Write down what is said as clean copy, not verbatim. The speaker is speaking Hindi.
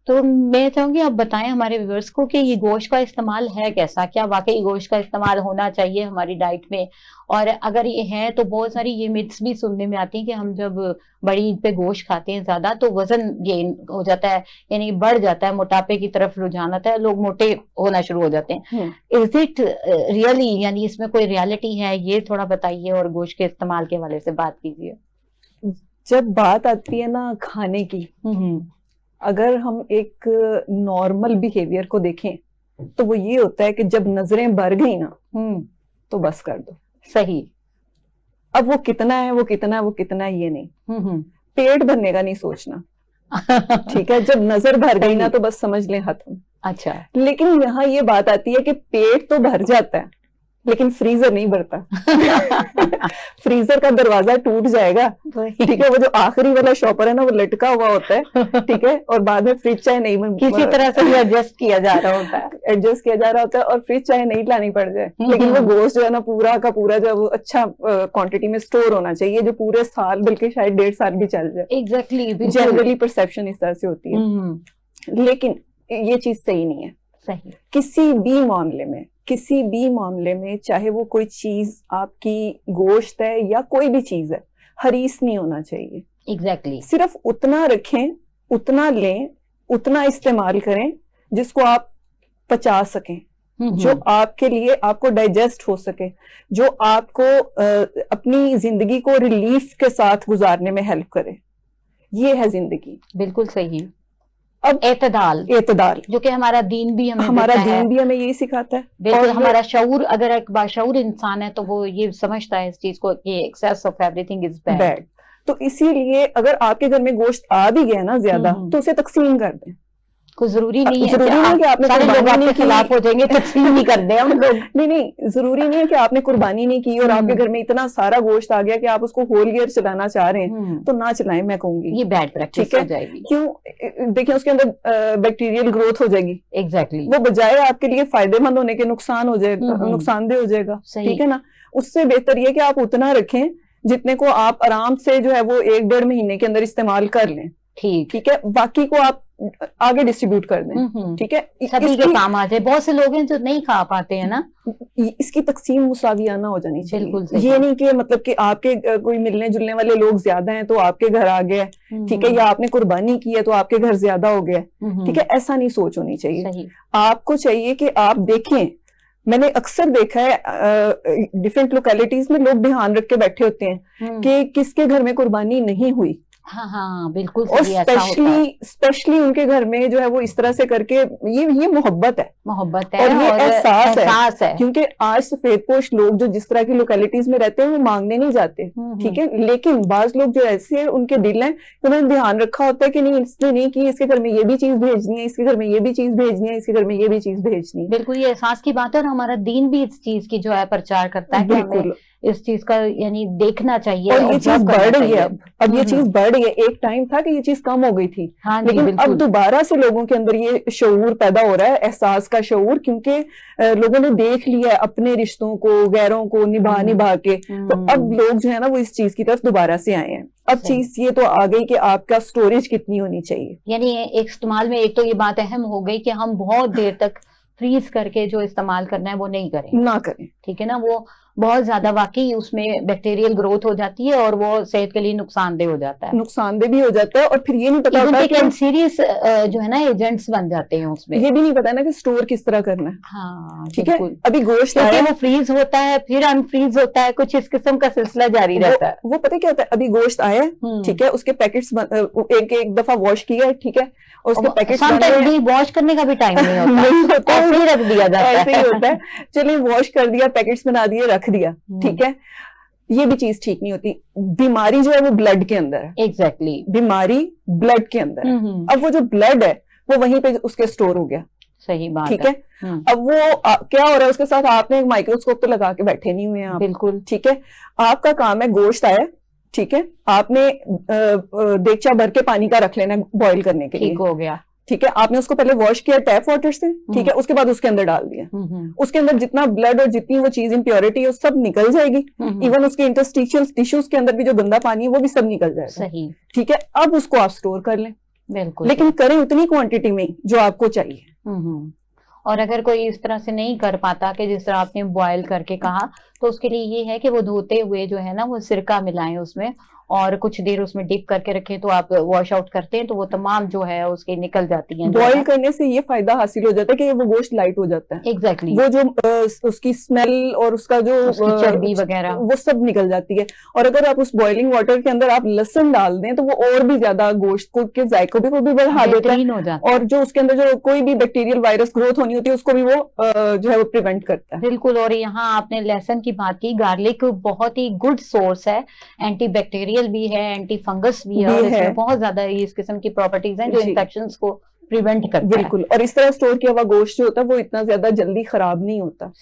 तो मैं चाहूंगी आप बताएं हमारे व्यूअर्स को कि ये गोश्त का इस्तेमाल है कैसा, क्या वाकई गोश्त का इस्तेमाल होना चाहिए हमारी डाइट में, और अगर ये है तो बहुत सारी ये मिथ्स भी सुनने में आती हैं कि हम जब बड़ी ईद पे गोश्त खाते हैं ज्यादा तो वजन गेन हो जाता है, यानी बढ़ जाता है, मोटापे की तरफ रुझान आता है, लोग मोटे होना शुरू हो जाते हैं। इज इट रियली, यानी इसमें कोई रियलिटी है, ये थोड़ा बताइए और गोश्त के इस्तेमाल के हवाले से बात कीजिए। जब बात आती है ना खाने की, अगर हम एक नॉर्मल बिहेवियर को देखें तो वो ये होता है कि जब नजरें भर गई ना तो बस कर दो। सही। अब वो कितना है, वो कितना है, वो कितना है, ये नहीं, पेट भरने का नहीं सोचना। ठीक है, जब नजर भर गई ना तो बस समझ लें खत्म। अच्छा। लेकिन यहाँ ये बात आती है कि पेट तो भर जाता है लेकिन फ्रीजर नहीं भरता। फ्रीजर का दरवाजा टूट जाएगा, ठीक है, वो जो आखिरी वाला शॉपर है ना वो लटका हुआ होता है, ठीक है, और बाद में फ्रिज चाहे नहीं, किसी तरह से एडजस्ट किया जा रहा होता है, एडजस्ट किया जा रहा होता है, और फ्रिज चाहे नहीं लानी पड़ जाए, लेकिन वो गोश्त जो है ना पूरा का पूरा जो वो अच्छा क्वांटिटी में स्टोर होना चाहिए जो पूरे साल बल्कि शायद 1.5 साल भी चल जाए। एग्जैक्टली। जनरली परसेप्शन इस तरह से होती है, लेकिन ये चीज सही नहीं है। सही। किसी भी मामले में चाहे वो कोई चीज आपकी गोश्त है या कोई भी चीज है, हरीस नहीं होना चाहिए। एग्जैक्टली। सिर्फ उतना रखें, उतना लें, उतना इस्तेमाल करें जिसको आप पचा सकें, जो आपके लिए आपको डाइजेस्ट हो सके, जो आपको अपनी जिंदगी को रिलीफ के साथ गुजारने में हेल्प करे। ये है जिंदगी। बिल्कुल सही। अब एतदाल जो कि हमारा दीन भी हमें यही सिखाता है। बिल्कुल। हमारा शऊर, अगर एक बाशऊर इंसान है तो वो ये समझता है इस चीज को कि excess of everything is bad. तो इसीलिए अगर आपके घर में गोश्त आ भी गया ना ज्यादा तो उसे तकसीम कर दें। कोई जरूरी नहीं है कि आपने सारे लोग आपके खिलाफ हो जाएंगे, तकसीम नहीं कर दे हम लोग। नहीं, जरूरी नहीं है कि आपने कुर्बानी नहीं की और आपके घर में इतना सारा गोश्त आ गया कि आप उसको होल ईयर चलाना चाह रहे हैं, तो ना चलाएं, मैं कहूंगी ये बैड प्रैक्टिस हो जाएगी। क्यों? देखिए उसके अंदर बैक्टीरियल ग्रोथ हो जाएगी। एग्जैक्टली। वो बजाय आपके लिए फायदेमंद होने के नुकसान हो जाएगा, नुकसानदेह हो जाएगा। ठीक है ना? उससे बेहतर ये कि आप उतना रखें जितने को आप आराम से जो है वो 1-1.5 महीने के अंदर इस्तेमाल कर लें। ठीक है, बाकी को आप आगे डिस्ट्रीब्यूट कर दें। ठीक है, सभी के काम आ जाए। बहुत से लोग हैं जो नहीं खा पाते हैं ना, इसकी तकसीम मुसावियाना हो जानी चाहिए। बिल्कुल। ये नहीं कि मतलब कि आपके कोई मिलने जुलने वाले लोग ज्यादा हैं तो आपके घर आ गए, ठीक है, या आपने कुर्बानी की है तो आपके घर ज्यादा हो गया, ठीक है, ऐसा नहीं सोच होनी चाहिए। आपको चाहिए कि आप देखें, मैंने अक्सर देखा है डिफरेंट लोकेलिटीज में लोग ध्यान रख के बैठे होते हैं कि किसके घर में कुर्बानी नहीं हुई। हाँ, बिल्कुल। और स्पेशली उनके घर में जो है वो इस तरह से करके ये मोहब्बत है और ये एहसास है। क्योंकि आज सफेदपोश लोग जो जिस तरह की लोकेलिटीज में रहते हैं वो मांगने नहीं जाते, ठीक है, लेकिन बाज लोग जो ऐसे हैं उनके दिल हैं तो उन्होंने ध्यान रखा होता है कि नहीं, इसने नहीं की, इसके घर में ये भी चीज भेजनी है, इसके घर में ये भी चीज भेजनी है, इसके घर में ये भी चीज भेजनी है। बिल्कुल, ये एहसास की बात है और हमारा दीन भी इस चीज की जो है प्रचार करता है। बिल्कुल, इस चीज का यानी देखना चाहिए। और ये चीज बढ़ रही है, अब ये चीज बढ़ रही है। एक टाइम था कि ये चीज कम हो गई थी, लेकिन अब दोबारा से लोगों के अंदर ये शऊर पैदा हो रहा है, एहसास का शऊर, क्योंकि लोगों ने देख लिया है अपने रिश्तों को, गैरों को निभा के, तो अब लोग जो है ना वो इस चीज की तरफ दोबारा से आए हैं। अब चीज ये तो आ गई कि आपका स्टोरेज कितनी होनी चाहिए। यानी एक इस्तेमाल में एक तो ये बात अहम हो गई कि हम बहुत देर तक फ्रीज करके जो इस्तेमाल करना है वो नहीं करें, ना करें, ठीक है ना। वो बहुत ज्यादा वाकई उसमें बैक्टीरियल ग्रोथ हो जाती है और वो सेहत के लिए नुकसानदेह हो जाता है, नुकसानदेह भी हो जाता है। और फिर ये नहीं पता होता कि सीरियस जो है ना एजेंट्स बन जाते हैं उसमें, ये भी नहीं पता ना कि स्टोर किस तरह करना है। हाँ, ठीक है, अभी गोश्त आया वो फ्रीज होता है फिर अनफ्रीज होता है, कुछ इस किस्म का सिलसिला जारी रहता है। वो पता क्या होता है, अभी गोश्त आया, ठीक है, उसके पैकेट्स एक दफा वॉश किया है, ठीक है, और उसके पैकेट्स वॉश करने का भी टाइम नहीं होता, ऐसे ही रख दिया जाता है। ऐसे ही होता है, चलिए वॉश कर दिया, पैकेट्स बना दिए, रख दिया, ठीक है, ये भी चीज ठीक नहीं होती। बीमारी जो है वो ब्लड के अंदर है। एग्जैक्टली, बीमारी ब्लड के अंदर है। अब वो जो ब्लड है वो वहीं पे उसके स्टोर हो गया। सही बात, ठीक है। अब वो क्या हो रहा है उसके साथ, आपने एक माइक्रोस्कोप तो लगा के बैठे नहीं हुए हैं आप, बिल्कुल, ठीक है, आपका काम है गोश्त आया, ठीक है, आपने देगचा भर के पानी का रख लेना बॉईल करने के लिए, ठीक हो गया, ठीक है, आपने उसको पहले वॉश किया टैप वाटर से, ठीक है, उसके बाद उसके अंदर डाल दिया, उसके अंदर जितना ब्लड और जितनी वो चीज इम्प्योरिटी है सब निकल जाएगी, इवन उसके इंटरस्टिशियल टिश्यूज के अंदर भी जो गंदा पानी है वो भी सब निकल जाएगा। सही, ठीक है, अब उसको आप स्टोर कर लें, बिल्कुल, लेकिन करें उतनी क्वांटिटी में जो आपको चाहिए। और अगर कोई इस तरह से नहीं कर पाता कि जिस तरह आपने बॉयल करके कहा, तो उसके लिए ये है कि वो धोते हुए जो है ना वो सिरका मिलाएं उसमें और कुछ देर उसमें डिप करके रखें, तो आप वॉश आउट करते हैं तो वो तमाम जो है उसकी निकल जाती हैं। बॉईल करने से ये फायदा हासिल हो जाता है कि वो गोश्त लाइट हो जाता है। एग्जैक्टली वो जो उसकी स्मेल और उसका जो चर्बी वगैरह वो सब निकल जाती है। और अगर आप उस बॉइलिंग वाटर के अंदर आप लहसुन डाल दें तो वो और भी ज्यादा गोश्त को के जायकों को भी बढ़ा देता है, और जो उसके अंदर जो कोई भी बैक्टीरियल वायरस ग्रोथ होनी होती है उसको भी वो जो है वो प्रिवेंट करता है। बिल्कुल। और यहाँ आपने लहसुन की बात की, गार्लिक बहुत ही गुड सोर्स है, एंटी बैक्टीरियल भी है, एंटी फंगस भी है, और इसमें बहुत ज्यादा इस किस्म की प्रॉपर्टीज हैं जो इन्फेक्शंस को प्रिवेंट करता है। बिल्कुल। और इस तरह स्टोर किया हुआ गोश्त जो होता है वो इतना ज्यादा जल्दी खराब नहीं होता।